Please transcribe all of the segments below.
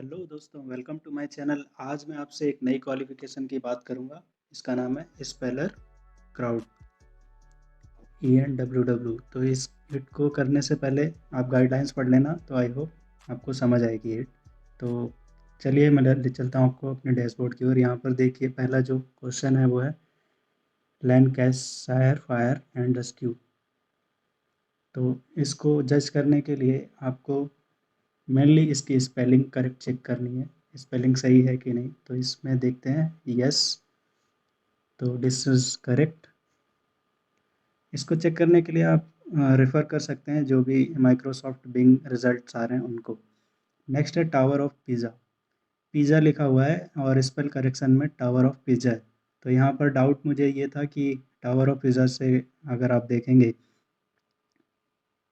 Hello दोस्तों, welcome to my channel. आज मैं आपसे एक नई क्वालिफिकेशन की बात करूंगा। इसका नाम है स्पेलर क्राउड, ENWW। तो इस हिट को करने से पहले आप गाइडलाइंस पढ़ लेना, तो आई होप आपको समझ आएगी हिट। तो चलिए मैं ले चलता हूँ आपको अपने डैशबोर्ड की ओर। यहाँ पर देखिए, पहला जो क्वेश्चन है वो है लैंकाशायर फायर एंड रेस्क्यू। तो इसको जज करने के लिए आपको मेनली इसकी स्पेलिंग करेक्ट चेक करनी है, स्पेलिंग सही है कि नहीं। तो इसमें देखते हैं यस, तो दिस इज करेक्ट। इसको चेक करने के लिए आप रेफ़र कर सकते हैं जो भी माइक्रोसॉफ्ट बिंग रिजल्ट्स आ रहे हैं उनको। नेक्स्ट है टावर ऑफ पिज़्ज़ा। पिज़्ज़ा लिखा हुआ है और स्पेल करेक्शन में टावर ऑफ पिज़्ज़ा है। तो यहाँ पर डाउट मुझे ये था कि टावर ऑफ पिज़्ज़ा से अगर आप देखेंगे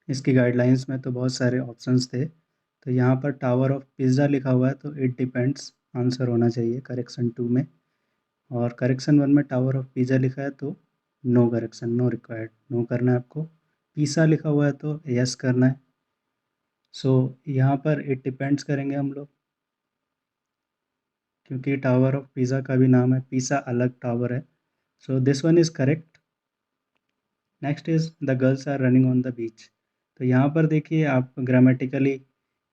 इसकी गाइडलाइंस में तो बहुत सारे ऑप्शंस थे। तो यहाँ पर टावर ऑफ पिज़्ज़ा लिखा हुआ है, तो इट डिपेंड्स आंसर होना चाहिए करेक्शन 2 में। और करेक्शन 1 में टावर ऑफ पिज़्ज़ा लिखा है तो no correction, no required, no करना है आपको। पिज़्ज़ा लिखा हुआ है तो यस करना है। सो यहाँ पर इट डिपेंड्स करेंगे हम लोग, क्योंकि टावर ऑफ पिज़्ज़ा का भी नाम है, पिज़्ज़ा अलग टावर है। So this one is correct. Next is the girls are running on the beach. तो यहाँ पर देखिए आप ग्रामेटिकली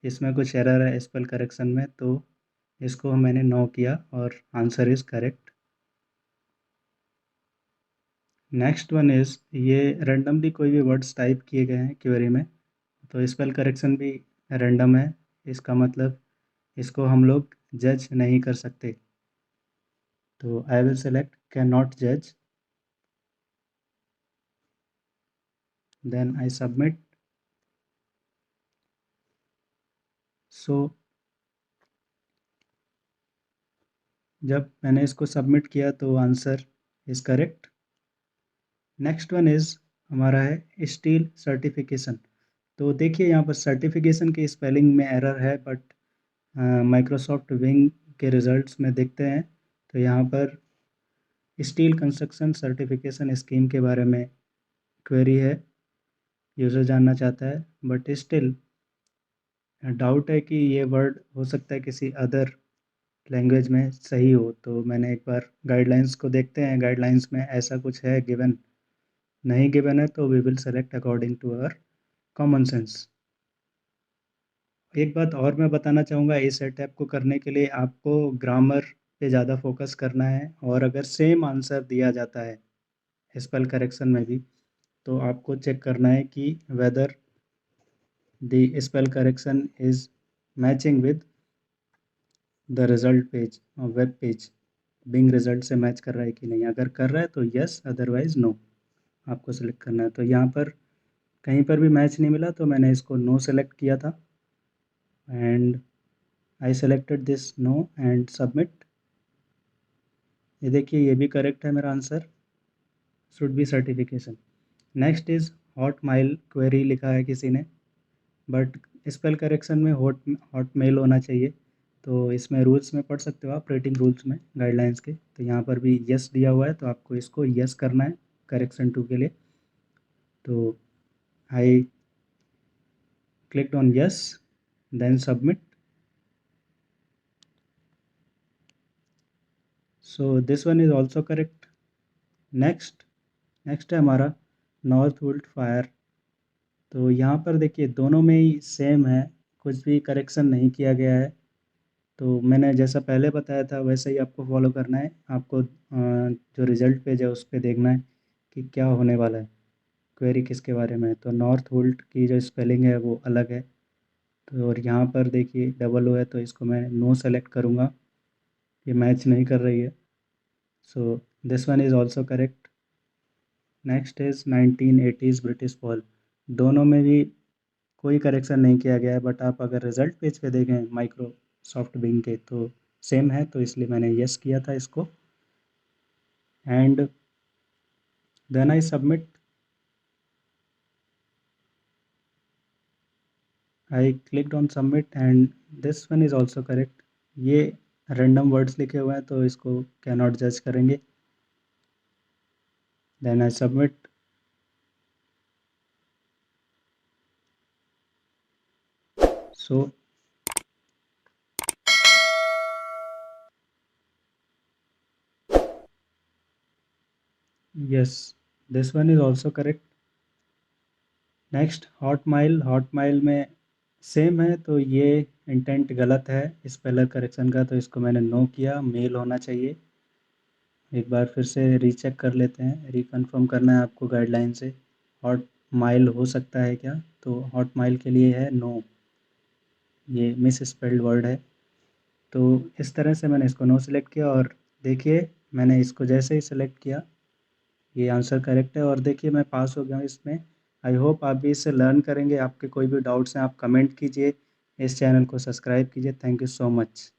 इसमें कुछ एरर है स्पेल करेक्शन में, तो इसको मैंने नो किया और answer is correct. Next one is, ये रैंडमली कोई भी वर्ड्स टाइप किए गए हैं क्वेरी में, तो स्पेल करेक्शन भी रैंडम है। इसका मतलब इसको हम लोग जज नहीं कर सकते। तो I will select can not जज, देन आई सबमिट। सो जब मैंने इसको सबमिट किया तो answer is correct. Next one is हमारा है स्टील सर्टिफिकेशन। तो देखिए यहाँ पर सर्टिफिकेशन की स्पेलिंग में एरर है, बट माइक्रोसॉफ्ट विंग के रिजल्ट्स में देखते हैं तो यहाँ पर स्टील कंस्ट्रक्शन सर्टिफिकेशन स्कीम के बारे में क्वेरी है, यूज़र जानना चाहता है। बट स्टिल डाउट है कि ये वर्ड हो सकता है किसी अदर लैंग्वेज में सही हो। तो मैंने एक बार गाइडलाइंस को देखते हैं, गाइडलाइंस में ऐसा कुछ है गिवन, नहीं गिवन है तो we will select according to our common sense. एक बात और मैं बताना चाहूँगा, इस सेटअप को करने के लिए आपको ग्रामर पे ज़्यादा फोकस करना है, और अगर सेम आंसर दिया जाता है स्पेल करेक्शन में भी, तो आपको चेक करना है कि whether the spell correction is matching with the result page और वेब पेज, बिंग रिज़ल्ट से मैच कर रहा है कि नहीं। अगर कर रहा है तो यस, अदरवाइज़ नो आपको सेलेक्ट करना है। तो यहाँ पर कहीं पर भी मैच नहीं मिला तो मैंने इसको नो सेलेक्ट किया था, and I selected this no and submit. ये देखिए ये भी करेक्ट है मेरा answer, should be certification. Next is hot mile query लिखा है किसी ने, बट स्पेल करेक्शन में हॉट मेल होना चाहिए। तो इसमें रूल्स में पढ़ सकते हो आप, रेटिंग रूल्स में गाइडलाइंस के। तो यहाँ पर भी यस दिया हुआ है तो आपको इसको यस करना है करेक्शन 2 के लिए। So I clicked on yes, then submit. So this one is also correct. Next है हमारा नॉर्थ वुल्ट फायर। तो यहाँ पर देखिए दोनों में ही सेम है, कुछ भी करेक्शन नहीं किया गया है। तो मैंने जैसा पहले बताया था वैसे ही आपको फॉलो करना है। आपको जो रिज़ल्ट पेज है उस पे देखना है कि क्या होने वाला है, क्वेरी किसके बारे में है। तो नॉर्थ वुल्ट की जो स्पेलिंग है वो अलग है। तो और यहाँ पर देखिए डबल ओ है, तो इसको मैं नो सेलेक्ट करूँगा, ये मैच नहीं कर रही है। So this one is also correct. Next is 1980s British fall. दोनों में भी कोई करेक्शन नहीं किया गया है, बट आप अगर रिज़ल्ट पेज पे देखें माइक्रोसॉफ्ट बिंग के तो सेम है, तो इसलिए मैंने यस किया था इसको, and then I submit. I clicked on submit and this one is also correct. ये रैंडम वर्ड्स लिखे हुए हैं तो इसको कैन नॉट जज करेंगे। Then I submit. So yes, this one is also correct. Next hot mile में same है, तो ये इंटेंट गलत है स्पेलर करेक्शन का, तो इसको मैंने नो किया, मेल होना चाहिए। एक बार फिर से रीचेक कर लेते हैं, रिकन्फर्म करना है आपको गाइडलाइन से, हॉट माइल हो सकता है क्या? तो हॉट माइल के लिए है नो, ये मिस स्पेल्ड वर्ड है। तो इस तरह से मैंने इसको नो सेलेक्ट किया, और देखिए मैंने इसको जैसे ही सेलेक्ट किया ये आंसर करेक्ट है, और देखिए मैं पास हो गया हूँ इसमें। आई होप आप भी इससे लर्न करेंगे। आपके कोई भी डाउट्स हैं आप कमेंट कीजिए, इस चैनल को सब्सक्राइब कीजिए। Thank you so much.